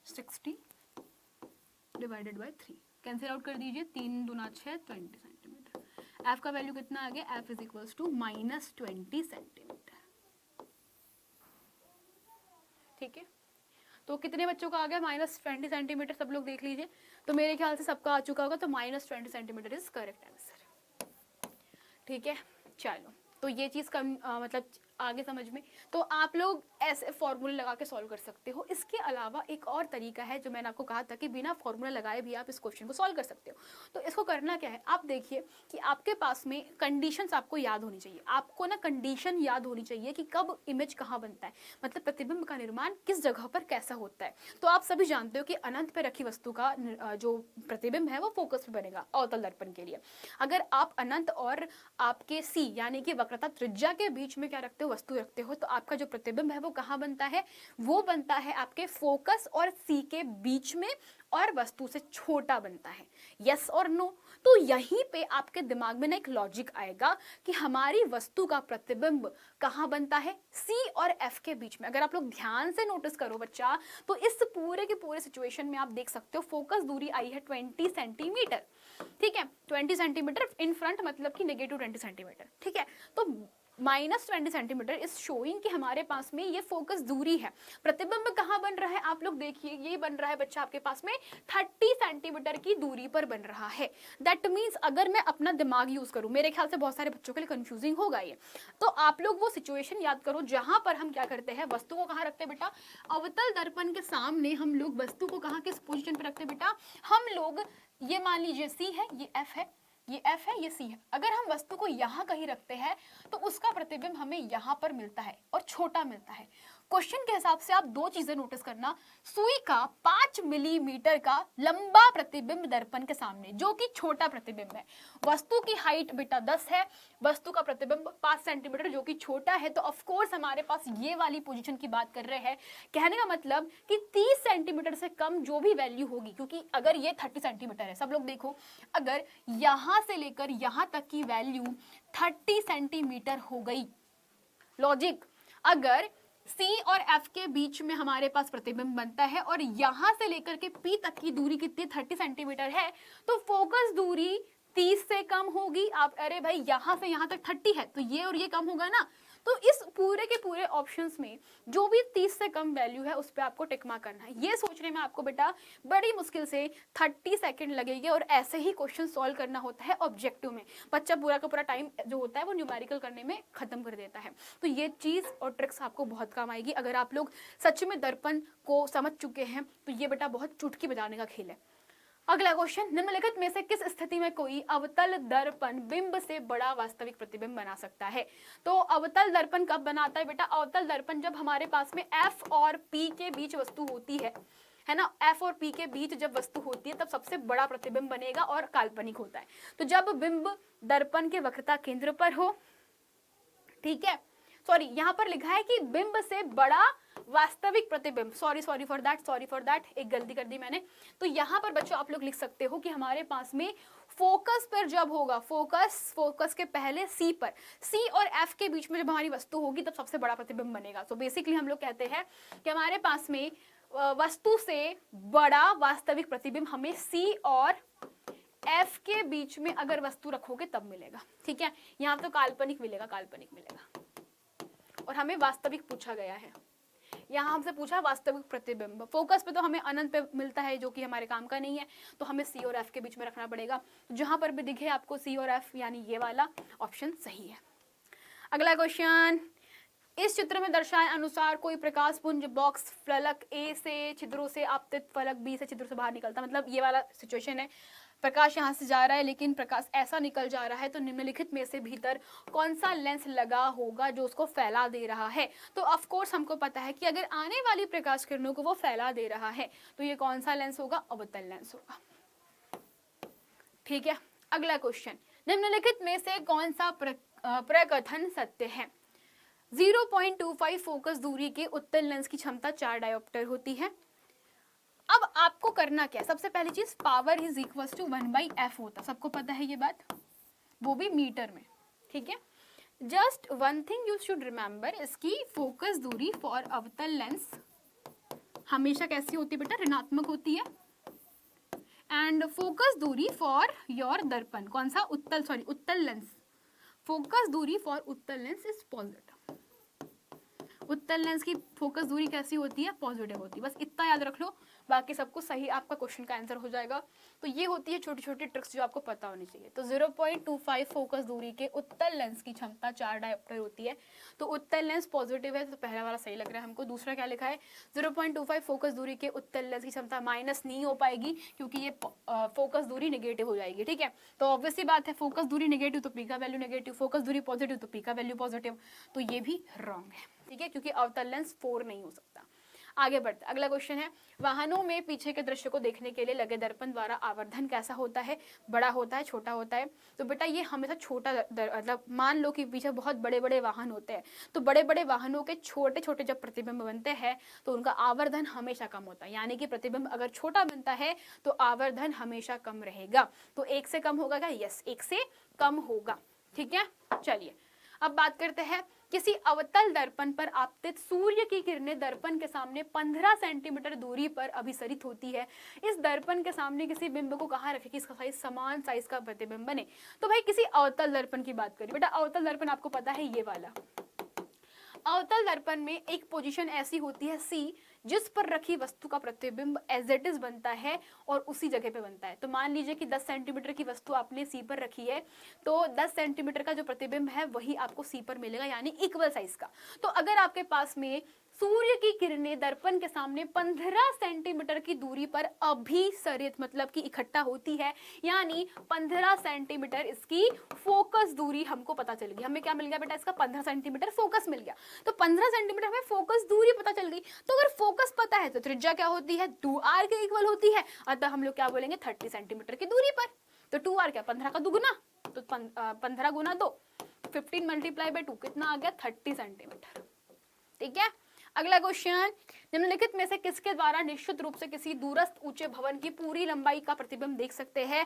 60 divided by 3 cancel out कर दीजिए, 3 दूना 6, 20 सेंटीमीटर। f का वैल्यू कितना आ गया, f is equals to -20 centimetre. ठीक है, तो कितने बच्चों का आ गया, -20 सेंटीमीटर, सब लोग देख लीजिए। तो मेरे ख्याल से सबका आ चुका होगा, तो -20 सेंटीमीटर इज करेक्ट आंसर। ठीक है, चलो, तो ये चीज़ मतलब आगे समझ में। तो आप लोग ऐसे फॉर्मूले लगा के सॉल्व कर सकते हो। इसके अलावा एक और तरीका है जो मैंने आपको कहा था कि बिना फॉर्मूला लगाए भी आप इस क्वेश्चन को सॉल्व कर सकते हो। तो इसको करना क्या है, आप देखिए कि आपके पास में कंडीशंस आपको याद होनी चाहिए। आपको ना कंडीशन याद होनी चाहिए कि कब इमेज कहाँ बनता है, मतलब प्रतिबिंब का निर्माण किस जगह पर कैसा होता है। तो आप सभी जानते हो कि अनंत पे रखी वस्तु का जो प्रतिबिंब है वो फोकस पे बनेगा अवतल दर्पण के लिए। अगर आप अनंत और आपके सी यानी कि वक्रता त्रिज्या के बीच में क्या रखते हो, वस्तु रखते हो, तो आपका जो प्रतिबिंब है वो कहाँ बनता है, वो बनता है आपके फोकस और सी के बीच में और वस्तु से छोटा बनता है। यस और नो? तो यहीं पे आपके दिमाग में ना एक लॉजिक आएगा कि हमारी वस्तु का प्रतिबिंब कहाँ बनता है, सी और एफ के बीच में। अगर आप लोग ध्यान से नोटिस करो बच्चा, तो इस पूरे के पूरे सिचुएशन में आप देख सकते हो फोकस दूरी आई है 20 सेंटीमीटर। ठीक है, 20 सेंटीमीटर इन फ्रंट, मतलब कि -20 सेंटीमीटर। ठीक है, तो -20 सेंटीमीटर इज शोइंग कि हमारे पास में ये फोकस दूरी है। प्रतिबिंब कहाँ बन रहा है, आप लोग देखिए, ये बन रहा है बच्चा आपके पास में 30 सेंटीमीटर की दूरी पर बन रहा है। दैट मीन्स अगर मैं अपना दिमाग यूज करूं, मेरे ख्याल से बहुत सारे बच्चों के लिए कंफ्यूजिंग होगा ये, तो आप लोग वो सिचुएशन याद करो जहां पर हम क्या करते हैं, वस्तु को कहाँ रखते हैं बेटा, अवतल दर्पण के सामने हम लोग वस्तु को कहाँ, किस पोजीशन पे रखते हैं बेटा, हम लोग ये मान लीजिए सी है, ये एफ है, ये एफ है, ये सी है। अगर हम वस्तु को यहाँ कहीं रखते हैं तो उसका प्रतिबिंब हमें यहाँ पर मिलता है और छोटा मिलता है। क्वेश्चन के हिसाब से आप दो चीजें नोटिस करना, सुई का 5 मिलीमीटर का लंबा प्रतिबिंब दर्पण के सामने, जो कि छोटा प्रतिबिंब है। वस्तु की हाइट बेटा 10 है, वस्तु का प्रतिबिंब 5 सेंटीमीटर जो कि छोटा है, तो ऑफ कोर्स हमारे पास ये वाली पोजीशन की बात कर रहे हैं। कहने का मतलब कि 30 सेंटीमीटर से कम जो भी वैल्यू होगी, क्योंकि अगर ये 30 सेंटीमीटर है, सब लोग देखो, अगर यहां से लेकर यहां तक की वैल्यू 30 सेंटीमीटर हो गई, लॉजिक, अगर C और F के बीच में हमारे पास प्रतिबिंब बनता है और यहां से लेकर के P तक की दूरी कितनी 30 सेंटीमीटर है, तो फोकस दूरी 30 से कम होगी। आप अरे भाई यहां से यहां तक 30 है, तो ये और ये कम होगा ना। तो इस पूरे के पूरे ऑप्शंस में जो भी 30 से कम वैल्यू है उस पर आपको टिक मार्क करना है। ये सोचने में आपको बेटा बड़ी मुश्किल से 30 सेकंड लगेंगे और ऐसे ही क्वेश्चन सॉल्व करना होता है ऑब्जेक्टिव में। बच्चा पूरा का पूरा टाइम जो होता है वो न्यूमेरिकल करने में खत्म कर देता है। तो ये चीज़ और ट्रिक्स आपको बहुत काम आएगी। अगर आप लोग सच में दर्पण को समझ चुके हैं तो ये बेटा बहुत चुटकी बजाने का खेल है। अगला क्वेश्चन, निम्नलिखित में से किस स्थिति में कोई अवतल दर्पण बिंब से बड़ा वास्तविक प्रतिबिंब बना सकता है। तो अवतल दर्पण कब बनाता है बेटा, अवतल दर्पण जब हमारे पास में F और P के बीच वस्तु होती है ना, F और P के बीच जब वस्तु होती है तब सबसे बड़ा प्रतिबिंब बनेगा और काल्पनिक होता है। तो जब बिंब दर्पण के वक्रता केंद्र पर हो, ठीक है, सॉरी यहाँ पर लिखा है कि बिंब से बड़ा वास्तविक प्रतिबिंब, सॉरी फॉर दैट, एक गलती कर दी मैंने। तो यहाँ पर बच्चों आप लोग लिख सकते हो कि हमारे पास में फोकस पर जब होगा, फोकस के पहले सी पर, सी और एफ के बीच में जब हमारी वस्तु होगी तब सबसे बड़ा प्रतिबिंब बनेगा। तो बेसिकली हम लोग कहते हैं कि हमारे पास में वस्तु से बड़ा वास्तविक प्रतिबिंब हमें सी और एफ के बीच में अगर वस्तु रखोगे तब मिलेगा, ठीक है। यहाँ तो काल्पनिक मिलेगा, काल्पनिक मिलेगा, और हमें वास्तविक पूछा गया है। यहाँ हमसे पूछा वास्तविक प्रतिबिंब, फोकस पे तो हमें अनंत पे मिलता है जो कि हमारे काम का नहीं है, तो हमें सी और एफ के बीच में रखना पड़ेगा। जहां पर भी दिखे आपको सी और एफ, यानी ये वाला ऑप्शन सही है। अगला क्वेश्चन, इस चित्र में दर्शाए अनुसार कोई प्रकाश पुंज बॉक्स फलक ए से छिद्रों से आपतित फलक बी से छिद्रों से बाहर निकलता, मतलब ये वाला सिचुएशन है, प्रकाश यहाँ से जा रहा है लेकिन प्रकाश ऐसा निकल जा रहा है, तो निम्नलिखित में से भीतर कौन सा लेंस लगा होगा जो उसको फैला दे रहा है। तो ऑफ कोर्स हमको पता है कि अगर आने वाली प्रकाश किरणों को वो फैला दे रहा है तो ये कौन सा लेंस होगा, अवतल लेंस होगा, ठीक है। अगला क्वेश्चन, निम्नलिखित में से कौन सा प्रकथन सत्य है। 0.25 फोकस दूरी के उत्तल लेंस की क्षमता 4 डायोप्टर होती है। अब आपको करना क्या है, सबसे पहली चीज power is equal to 1/f होता, सबको पता है ये बात, वो भी मीटर में, ठीक है। Just one thing you should remember, इसकी फोकस दूरी फॉर अवतल लेंस हमेशा कैसी होती है बेटा, ऋणात्मक होती है। एंड फोकस दूरी फॉर योर दर्पण, कौन सा, उत्तल लेंस, फोकस दूरी फॉर उत्तल लेंस इज पॉजिटिव। उत्तल लेंस की फोकस दूरी कैसी होती है, पॉजिटिव होती है, बस इतना याद रख लो, बाकी सब कुछ सही आपका क्वेश्चन का आंसर हो जाएगा। तो ये होती है छोटी छोटी ट्रिक्स जो आपको पता होनी चाहिए। तो 0.25 फोकस दूरी के उत्तल लेंस की क्षमता 4 डायोप्टर होती है। तो उत्तल लेंस पॉजिटिव है, तो पहला वाला सही लग रहा है हमको। दूसरा क्या लिखा है, 0.25 फोकस दूरी के उत्तल लेंस की क्षमता माइनस नहीं हो पाएगी क्योंकि ये फोकस दूरी नेगेटिव हो जाएगी, ठीक है। तो ऑब्वियसली बात है, फोकस दूरी नेगेटिव तो पी का वैल्यू नेगेटिव, फोकस दूरी पॉजिटिव तो पी का वैल्यू पॉजिटिव, तो ये भी रॉन्ग है, ठीक है, क्योंकि अवतल लेंस 4 नहीं हो सकता। आगे बढ़ते, अगला क्वेश्चन है, वाहनों में पीछे के दृश्य को देखने के लिए लगे दर्पण द्वारा आवर्धन कैसा होता है, बड़ा होता है, छोटा होता है। तो बेटा ये हमेशा छोटा, मतलब मान लो कि पीछे बहुत बड़े बड़े वाहन होते हैं, तो बड़े बड़े वाहनों के छोटे छोटे जब प्रतिबिंब बनते हैं तो उनका आवर्धन हमेशा कम होता है, यानी कि प्रतिबिंब अगर छोटा बनता है तो आवर्धन हमेशा कम रहेगा। तो 1 से कम होगा क्या, यस 1 से कम होगा, ठीक है। चलिए अब बात करते हैं, किसी अवतल दर्पण पर आपतित सूर्य की किरणें दर्पण के सामने 15 सेंटीमीटर दूरी पर अभिसरित होती है। इस दर्पण के सामने किसी बिंब को कहाँ रखे कि इसका साइज समान साइज का प्रतिबिंब बने। तो भाई किसी अवतल दर्पण की बात करें, बेटा अवतल दर्पण आपको पता है ये वाला। अवतल दर्पण में एक पोजीशन ऐसी होती है सी, जिस पर रखी वस्तु का प्रतिबिंब एज इट इज बनता है और उसी जगह पे बनता है। तो मान लीजिए कि 10 सेंटीमीटर की वस्तु आपने सी पर रखी है, तो 10 सेंटीमीटर का जो प्रतिबिंब है वही आपको सी पर मिलेगा, यानी इक्वल साइज का। तो अगर आपके पास में सूर्य की किरणें दर्पण के सामने 15 सेंटीमीटर की दूरी पर अभिसरित, मतलब कि इकट्ठा होती है, यानी 15 सेंटीमीटर इसकी फोकस दूरी हमको पता चल गई। हमें क्या मिल गया बेटा, इसका 15 सेंटीमीटर फोकस मिल गया। तो 15 सेंटीमीटर हमें फोकस दूरी पता चल गई। तो अगर फोकस पता है तो त्रिज्या क्या होती है, 2r के इक्वल होती है, अतः हम लोग क्या बोलेंगे 30 सेंटीमीटर की दूरी पर। तो 2r क्या, 15 का दुगुना, तो 15 गुना 2, 15 मल्टीप्लाई बाय 2 कितना आ गया, 30 सेंटीमीटर, ठीक है। अगला क्वेश्चन, निम्नलिखित में से किसके द्वारा निश्चित रूप से किसी दूरस्थ ऊंचे भवन की पूरी लंबाई का प्रतिबिंब देख सकते हैं।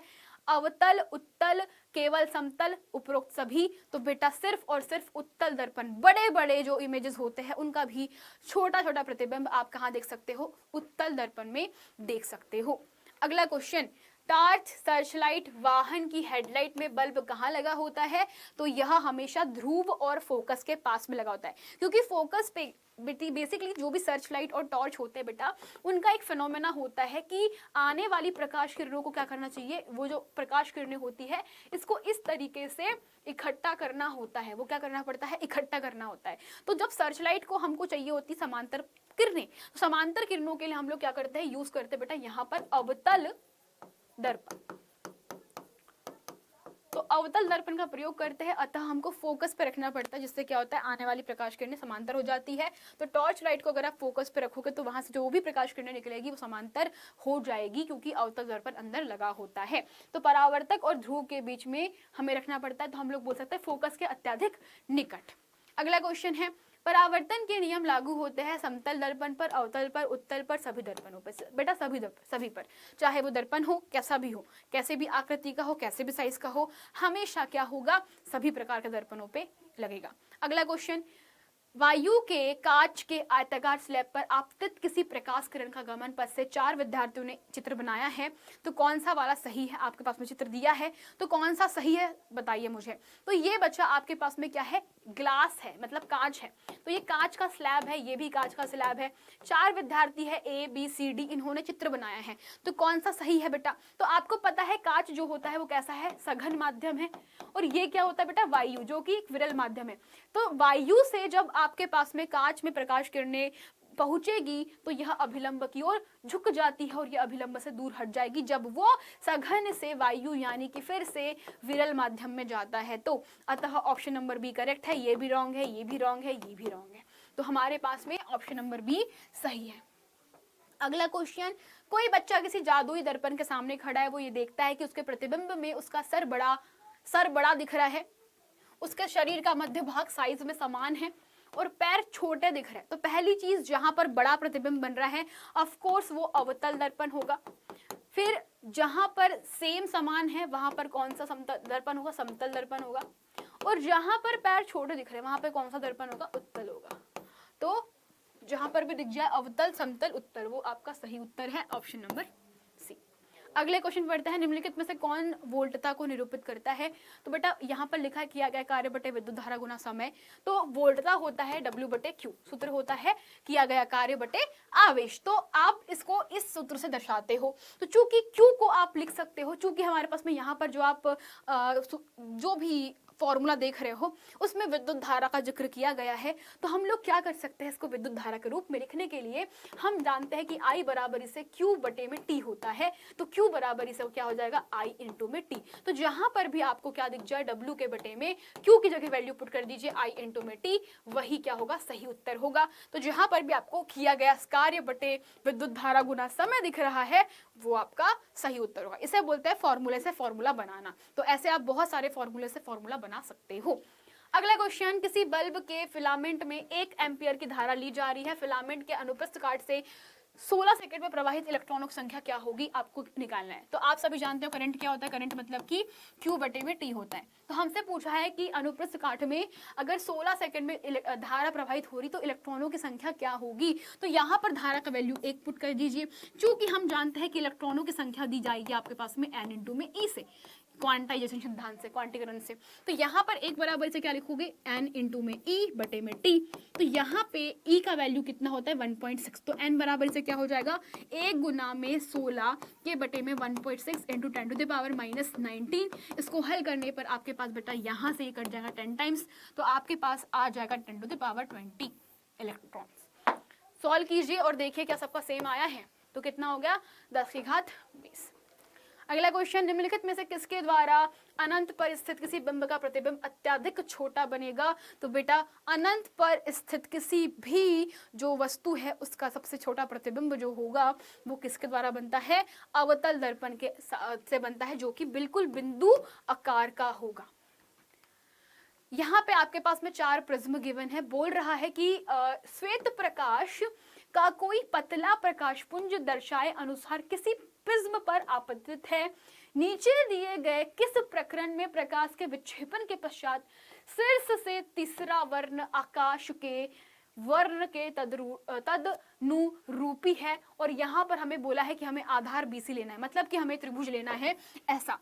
अवतल, उत्तल, केवल समतल, उपरोक्त सभी। तो बेटा सिर्फ और सिर्फ उत्तल दर्पण, बड़े बड़े जो इमेजेस होते हैं उनका भी छोटा छोटा प्रतिबिंब आप कहाँ देख सकते हो, उत्तल दर्पण में देख सकते हो। अगला क्वेश्चन, टॉर्च, सर्चलाइट, वाहन की हेडलाइट में बल्ब कहाँ लगा होता है। तो यह हमेशा ध्रुव और फोकस के पास में लगा होता है, क्योंकि फोकस पे बेसिकली जो भी सर्च लाइट और टॉर्च होते हैं बेटा, उनका एक फिनोमेना होता है कि आने वाली प्रकाश किरणों को क्या करना चाहिए, वो जो प्रकाश किरणें होती है इसको इस तरीके से इकट्ठा करना होता है। वो क्या करना पड़ता है, इकट्ठा करना होता है। तो जब सर्च लाइट को हमको चाहिए होती समांतर किरणें, तो समांतर किरणों के लिए हम लोग क्या करते हैं, यूज करते हैं बेटा यहाँ पर अवतल दर्पण। तो अवतल दर्पण का प्रयोग करते हैं, अतः हमको फोकस पे रखना पड़ता है, जिससे क्या होता है, आने वाली प्रकाश किरणें समांतर हो जाती है। तो टॉर्च लाइट को अगर आप फोकस पे रखोगे तो वहां से जो भी प्रकाश किरणें निकलेगी वो समांतर हो जाएगी, क्योंकि अवतल दर्पण अंदर लगा होता है। तो परावर्तक और ध्रुव के बीच में हमें रखना पड़ता है, तो हम लोग बोल सकते हैं फोकस के अत्यधिक निकट। अगला क्वेश्चन है, परावर्तन के नियम लागू होते हैं समतल दर्पण पर, अवतल पर, उत्तल पर, सभी दर्पणों पर। बेटा सभी पर, चाहे वो दर्पण हो कैसा भी हो, कैसे भी आकृति का हो, कैसे भी साइज का हो, हमेशा क्या होगा, सभी प्रकार के दर्पणों पे लगेगा। अगला क्वेश्चन, वायु के कांच के आयताकार स्लैब पर आपतित किसी प्रकाश किरण का गमन पथ से 4 विद्यार्थियों ने चित्र बनाया है, तो कौन सा वाला सही है? आपके पास में चित्र दिया है तो कौन सा सही है बताइए मुझे। तो ये बच्चा आपके पास में क्या है? ग्लास है, मतलब कांच है। तो ये कांच का स्लैब है, ये भी कांच का स्लैब है। 4 विद्यार्थी है A B C D, इन्होंने चित्र बनाया है, तो कौन सा सही है बेटा? तो आपको पता है कांच जो होता है वो कैसा है? सघन माध्यम है। और ये क्या होता है बेटा? वायु, जो कि एक विरल माध्यम है। तो वायु से जब आपके पास में कांच में प्रकाश किरणें पहुंचेगी तो यह अभिलंब की ओर झुक जाती है और यह अभिलंब से दूर हट जाएगी जब वो सघन से वायु यानी कि फिर से विरल माध्यम में जाता है। तो अतः ऑप्शन नंबर बी करेक्ट है। ये भी रॉन्ग है, ये भी रॉन्ग है, ये भी रॉन्ग है। तो हमारे पास में ऑप्शन नंबर बी सही है। अगला क्वेश्चन, कोई बच्चा किसी जादुई दर्पण के सामने खड़ा है, वो ये देखता है कि उसके प्रतिबिंब में उसका सर बड़ा दिख रहा है, उसके शरीर का मध्य भाग साइज में समान है और पैर छोटे दिख रहे हैं। तो पहली चीज, जहां पर बड़ा प्रतिबिंब बन रहा है ऑफ कोर्स वो अवतल दर्पण होगा। फिर जहां पर सेम समान है वहां पर कौन सा समतल दर्पण होगा? समतल दर्पण होगा। और जहां पर पैर छोटे दिख रहे हैं वहां पर कौन सा दर्पण होगा? उत्तल होगा। तो जहां पर भी दिख जाए अवतल, समतल, उत्तल, वो आपका सही उत्तर है, ऑप्शन नंबर सी। अगले क्वेश्चन पढ़ते हैं, निम्नलिखित में से कौन वोल्टता को निरूपित करता है? तो बेटा यहाँ पर लिखा किया गया कार्य बटे विद्युत धारा गुना समय। तो वोल्टता होता है W बटे Q, सूत्र होता है किया गया कार्य बटे आवेश। तो आप इसको इस सूत्र से दर्शाते हो। तो चूंकि Q को आप लिख सकते हो, चूंकि हमारे पास में यहाँ पर जो आप जो भी फॉर्मूला देख रहे हो उसमें विद्युत धारा का जिक्र किया गया है, तो हम लोग क्या कर सकते हैं? इसको विद्युत धारा के रूप में लिखने के लिए हम जानते हैं कि I बराबर इसे Q बटे में T होता है। तो Q बराबर इसे क्या हो जाएगा? I इंटू में T। तो जहां पर भी आपको क्या दिख जाए W के बटे में Q की जगह वैल्यू पुट कर दीजिए I इंटू में T, वही क्या होगा? सही उत्तर होगा। तो जहां पर भी आपको किया गया कार्य बटे विद्युत धारा गुना समय दिख रहा है वो आपका सही उत्तर होगा। इसे बोलते हैं फॉर्मूले से फॉर्मूला बनाना। तो ऐसे आप बहुत सारे फॉर्मूले से फॉर्मूला बना सकते हो। अगला क्वेश्चन, किसी बल्ब के फिलामेंट में 1 एम्पियर की धारा ली जा रही है, फिलामेंट के अनुप्रस्थ काट से 16 सेकंड में प्रवाहित इलेक्ट्रॉनों की संख्या क्या होगी? आपको निकालना है। तो आप सभी जानते हो करंट क्या होता है? करंट मतलब कि Q बटे में T होता है। तो हमसे पूछा है कि अनुप्रस्थ काट में अगर 16 सेकंड में धारा प्रवाहित हो रही तो इलेक्ट्रॉनों की संख्या क्या होगी? तो यहाँ पर धारा का वैल्यू 1 पुट कर दीजिए। चूंकि हम जानते हैं कि इलेक्ट्रॉनों की संख्या दी जाएगी आपके पास में n इंटू में E से, क्वांटाइजेशन सिद्धांत से, क्वांटीकरण से। तो यहाँ पर एक बराबर से क्या लिखोगे? n इंटू में E बटे में T। तो यहाँ पे E का वैल्यू कितना होता है? 1.6। तो n बराबर से क्या हो जाएगा? 1 गुना में 16 के बटे में 1.6 into 10 to the power minus 19। इसको हल करने पर आपके पास बेटा यहाँ से ये कट जाएगा 10 टाइम्स, तो आपके पास आ जाएगा 10 to the power 20 electrons. Solve कीजिए और देखिए क्या सबका सेम आया है। तो कितना हो गया? 10 की घात 20। अगला क्वेश्चन, निम्नलिखित में से किसके द्वारा अनंत पर स्थित किसी बिंब का प्रतिबिंब अत्यधिक छोटा बनेगा? तो बेटा अनंत पर स्थित किसी भी जो वस्तु है उसका सबसे छोटा प्रतिबिंब जो होगा वो किसके द्वारा बनता है? अवतल दर्पण के से बनता है, जो कि बिल्कुल बिंदु आकार का होगा। यहाँ पे आपके पास में 4 प्रिज्म गिवन है। बोल रहा है कि श्वेत प्रकाश का कोई पतला प्रकाश पुंज दर्शाए अनुसार किसी प्रिज्म पर आपतित है। नीचे दिए गए किस प्रकरण में प्रकाश के विक्षेपण के पश्चात शीर्ष से तीसरा वर्ण आकाश के वर्ण के तदनुरूपी है? और यहाँ पर हमें बोला है कि हमें आधार BC लेना है, मतलब कि हमें त्रिभुज लेना है ऐसा।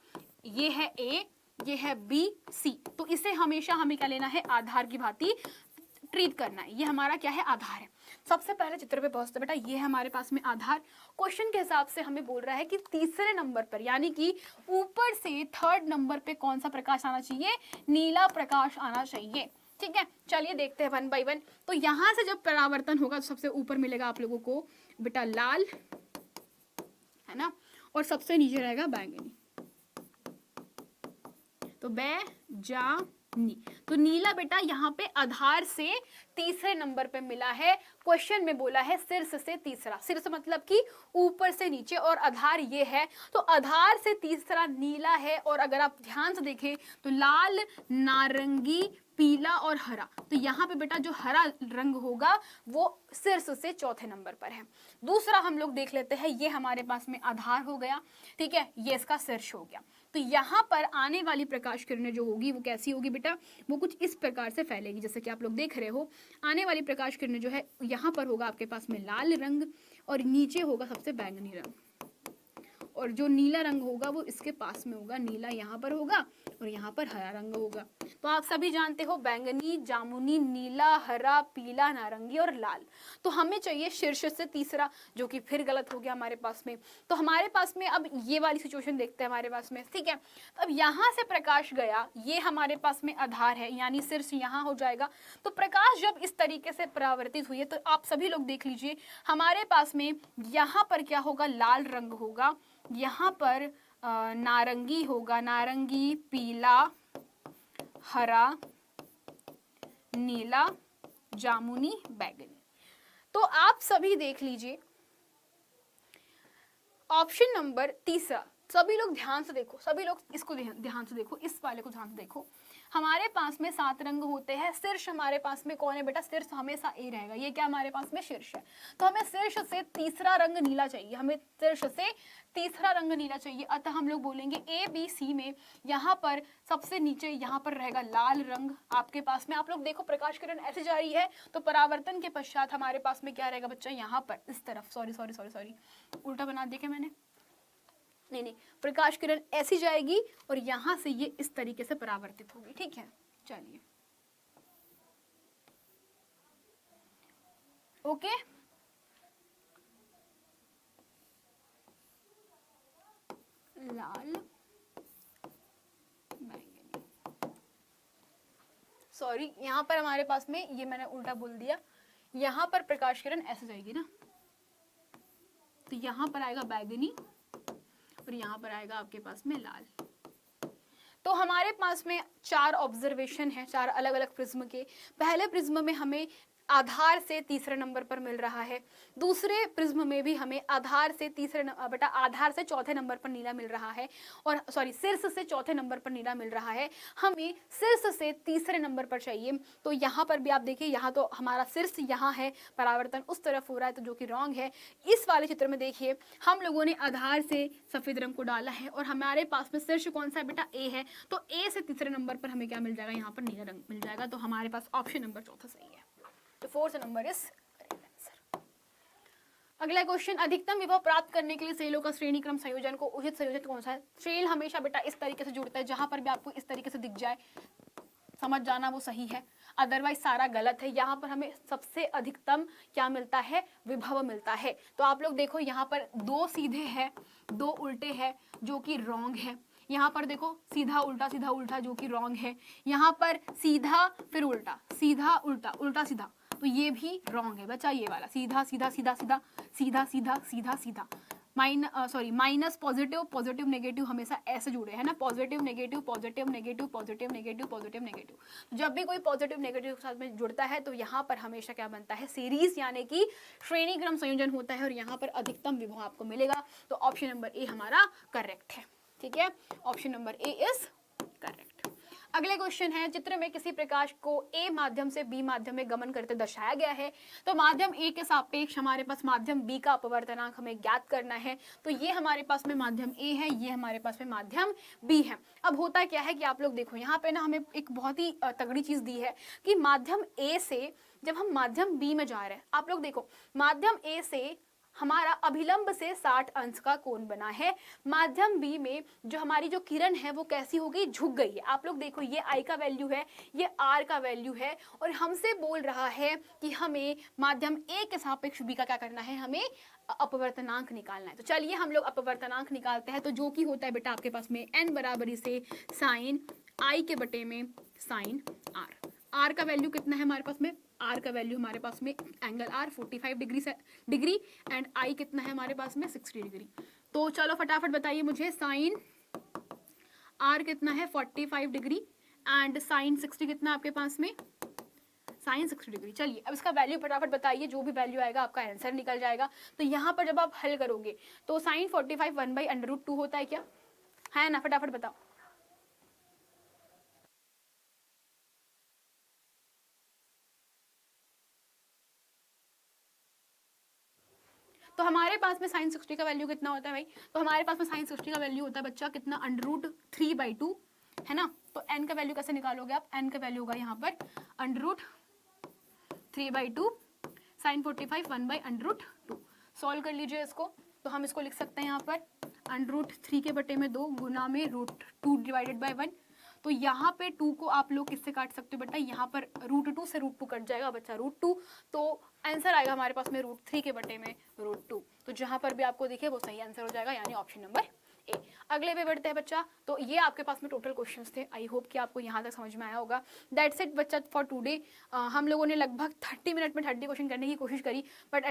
ये है A, ये है BC, तो इसे हमेशा हमें क्या लेना है? आधार की भांति ट्रीट करना है। ये हमारा क्या है? आधार है। सबसे पहले चित्र पे पहुंचते बेटा, ये है हमारे पास में आधार। क्वेश्चन के हिसाब से हमें बोल रहा है कि तीसरे नंबर पर यानी कि ऊपर से 3rd नंबर पे कौन सा प्रकाश आना चाहिए? नीला प्रकाश आना चाहिए। ठीक है, चलिए देखते हैं 1 बाय 1। तो यहां से जब परावर्तन होगा तो सबसे ऊपर मिलेगा आप लोगों को बेटा लाल, है ना, और सबसे नीचे रहेगा बैंगनी। तो बैजानी, तो नीला बेटा यहाँ पे आधार से तीसरे नंबर पे मिला है। क्वेश्चन में बोला है शीर्ष से तीसरा, शीर्ष मतलब कि ऊपर से नीचे, और आधार ये है, तो आधार से तीसरा नीला है। और अगर आप ध्यान से देखें तो लाल, नारंगी, पीला और हरा, तो यहाँ पे बेटा जो हरा रंग होगा वो शीर्ष से चौथे नंबर पर है। दूसरा हम लोग देख लेते हैं, ये हमारे पास में आधार हो गया, ठीक है, ये इसका शीर्ष हो गया। तो यहाँ पर आने वाली प्रकाश किरणें जो होगी वो कैसी होगी बेटा, वो कुछ इस प्रकार से फैलेगी, जैसे कि आप लोग देख रहे हो। आने वाली प्रकाश किरणें जो है यहाँ पर होगा आपके पास में लाल रंग, और नीचे होगा सबसे बैंगनी रंग, और जो नीला रंग होगा वो इसके पास में होगा, नीला यहाँ पर होगा और यहाँ पर हरा रंग होगा। तो आप सभी जानते हो बैंगनी, जामुनी, नीला, हरा, पीला, नारंगी और लाल। तो हमें चाहिए शीर्ष से तीसरा, जो कि फिर गलत हो गया हमारे पास में। तो हमारे पास में अब ये वाली सिचुएशन देखते हैं हमारे पास में, ठीक है। तो अब यहाँ से प्रकाश गया, ये हमारे पास में आधार है, यानी शीर्ष यहाँ हो जाएगा। तो प्रकाश जब इस तरीके से परावर्तित हुई है, तो आप सभी लोग देख लीजिए, हमारे पास में यहाँ पर क्या होगा, लाल रंग होगा, यहाँ पर नारंगी होगा, नारंगी, पीला, हरा, नीला, जामुनी, बैंगनी। तो आप सभी देख लीजिए ऑप्शन नंबर तीसरा, सभी लोग ध्यान से देखो, सभी लोग इसको ध्यान से देखो, इस वाले को ध्यान से देखो। हमारे पास में 7 रंग होते हैं, शीर्ष हमारे पास में कौन है बेटा, शीर्ष हमेशा ए रहेगा, ये क्या हमारे पास में शीर्ष है। तो हमें शीर्ष से तीसरा रंग नीला चाहिए, हमें शीर्ष से तीसरा रंग नीला चाहिए। अतः हम लोग बोलेंगे ए बी सी में यहाँ पर सबसे नीचे यहाँ पर रहेगा लाल रंग आपके पास में। आप लोग देखो प्रकाश किरण ऐसे जा रही है, तो परावर्तन के पश्चात हमारे पास में क्या रहेगा बच्चा, यहाँ पर इस तरफ, सॉरी उल्टा बना दिया क्या मैंने, नहीं, प्रकाश किरण ऐसी जाएगी और यहां से ये इस तरीके से परावर्तित होगी, ठीक है। चलिए ओके, लाल, बैंगनी, सॉरी यहां पर हमारे पास में ये मैंने उल्टा बोल दिया, यहां पर प्रकाश किरण ऐसे जाएगी ना, तो यहां पर आएगा बैंगनी और यहाँ पर आएगा आपके पास में लाल। तो हमारे पास में 4 ऑब्जर्वेशन है, 4 अलग अलग प्रिज्म के। पहले प्रिज्म में हमें आधार से तीसरे नंबर पर मिल रहा है, दूसरे प्रिज्म में भी हमें आधार से आधार से चौथे नंबर पर नीला मिल रहा है, और सॉरी शीर्ष से चौथे नंबर पर नीला मिल रहा है। हमें शीर्ष से तीसरे नंबर पर चाहिए, तो यहाँ पर भी आप देखिए, यहाँ तो हमारा शीर्ष यहाँ है, परावर्तन उस तरफ हो रहा है, तो जो कि रॉन्ग है। इस वाले चित्र में देखिए, हम लोगों ने आधार से सफेद रंग को डाला है, और हमारे पास में शीर्ष कौन सा है बेटा, ए है, तो ए से तीसरे नंबर पर हमें क्या मिल जाएगा, यहाँ पर नीला रंग मिल जाएगा। तो हमारे पास ऑप्शन नंबर चौथा सही है, तो 4th number is correct answer. अगला क्वेश्चन, अधिकतम विभव प्राप्त करने के लिए सेलों का श्रेणी क्रम संयोजन को उचित संयोजन कौन सा है। सेल हमेशा बेटा इस तरीके से जुड़ता है, जहां पर भी आपको इस तरीके से दिख जाए समझ जाना वो सही है, अदरवाइज सारा गलत है। यहाँ पर हमें सबसे अधिकतम क्या मिलता है, विभव मिलता है। तो आप लोग देखो यहाँ पर 2 सीधे हैं, 2 उल्टे हैं, जो कि रॉन्ग है। यहाँ पर देखो सीधा उल्टा जो कि रॉन्ग है। यहाँ पर सीधा फिर उल्टा, सीधा उल्टा, उल्टा सीधा, तो ये भी रॉन्ग है बच्चा। ये वाला सीधा सीधा सीधा सीधा सीधा सीधा सीधा सीधा, माइनस पॉजिटिव पॉजिटिव नेगेटिव हमेशा ऐसे जुड़े हैं ना, positive negative positive negative positive negative positive negative. जब भी कोई पॉजिटिव नेगेटिव के साथ में जुड़ता है तो यहाँ पर हमेशा क्या बनता है, सीरीज यानी कि श्रेणी क्रम संयोजन होता है, और यहाँ पर अधिकतम विभव आपको मिलेगा। तो ऑप्शन नंबर ए हमारा करेक्ट है, ठीक है, option number A is correct. अगले क्वेश्चन है, चित्र में किसी प्रकाश को ए माध्यम से बी माध्यम में गमन करते दर्शाया गया है। तो माध्यम ए के सापेक्ष हमारे पास माध्यम बी का अपवर्तनांक हमें ज्ञात करना है। तो ये हमारे पास में माध्यम ए है, ये हमारे पास में माध्यम बी है। अब होता क्या है कि आप लोग देखो यहाँ पे ना हमें एक बहुत ही तगड़ी चीज दी है कि माध्यम ए से जब हम माध्यम बी में जा रहे हैं, आप लोग देखो माध्यम ए से हमारा अभिलंब से 60 अंश का कोण बना है। माध्यम बी में जो हमारी जो किरण है वो कैसी हो गई, झुक गई है। आप लोग देखो ये आई का वैल्यू है, ये आर का वैल्यू है, और हमसे बोल रहा है कि हमें माध्यम ए के सापेक्ष बी का क्या करना है, हमें अपवर्तनांक निकालना है। तो चलिए हम लोग अपवर्तनांक निकालते हैं। तो जो कि होता है बेटा आपके पास में n बराबरी से साइन आई के बटे में साइन आर। आर का वैल्यू कितना है हमारे पास में, आर का वैल्यू हमारे पास में angle R 45 degree and I कितना है हमारे पास में 60 डिग्री। तो चलो फटाफट बताइए मुझे, साइन आर कितना है 45 डिग्री एंड साइन 60 कितना आपके पास में साइन 60 डिग्री। चलिए अब इसका वैल्यू फटाफट बताइए, जो भी वैल्यू आएगा आपका आंसर निकल जाएगा। तो यहाँ पर जब आप हल करोगे तो साइन 45 1/√2 होता है क्या, है ना? फटाफट बताओ। तो हमारे पास में साइन 60 का वैल्यू कितना होता है भाई? तो हमारे पास में साइन 60 का वैल्यू होता है बच्चा कितना, √3/2, है ना? तो n का वैल्यू कैसे निकालोगे आप? n का वैल्यू होगा यहाँ पर √3/2 साइन 45 1/√2। सॉल्व कर लीजिए इसको। तो हम इसको लिख सकते हैं यहाँ पर √3 के बटे में 2 गुना में √2 डिवाइडेड बाय 1। तो यहाँ पे 2 को आप लोग किससे काट सकते हो बेटा? यहाँ पर √2 से √2 कट जाएगा बच्चा √2, तो आंसर आएगा हमारे पास में √3 के बटे में √2। तो जहाँ पर भी आपको दिखे वो सही आंसर हो जाएगा, यानी ऑप्शन नंबर ए। अगले पे बढ़ते हैं बच्चा। तो ये आपके पास में टोटल क्वेश्चंस थे। आई होप कि आपको यहाँ तक समझ में आया होगा। दैट्स इट बच्चा फॉर टुडे। हम लोगों ने लगभग 30 मिनट में 30 क्वेश्चन करने की कोशिश करी, बट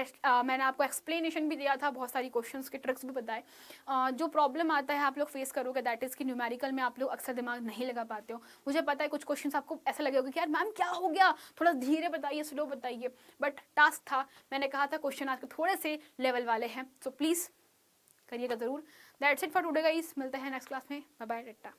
मैंने आपको एक्सप्लेनेशन भी दिया था, बहुत सारी क्वेश्चंस के ट्रिक्स भी बताए। जो प्रॉब्लम आता है आप लोग फेस करोगे दैट इज़ कि न्यूमेरिकल में आप लोग अक्सर दिमाग नहीं लगा पाते हो। मुझे पता है कुछ क्वेश्चन आपको ऐसा लगेगा कि यार मैम क्या हो गया, थोड़ा धीरे बताइए, स्लो बताइए, बट टास्क था, मैंने कहा था क्वेश्चन आज के थोड़े से लेवल वाले हैं, सो प्लीज़ करिएगा ज़रूर। That's it for today guys, मिलते हैं नेक्स्ट क्लास में। Bye bye, Tata.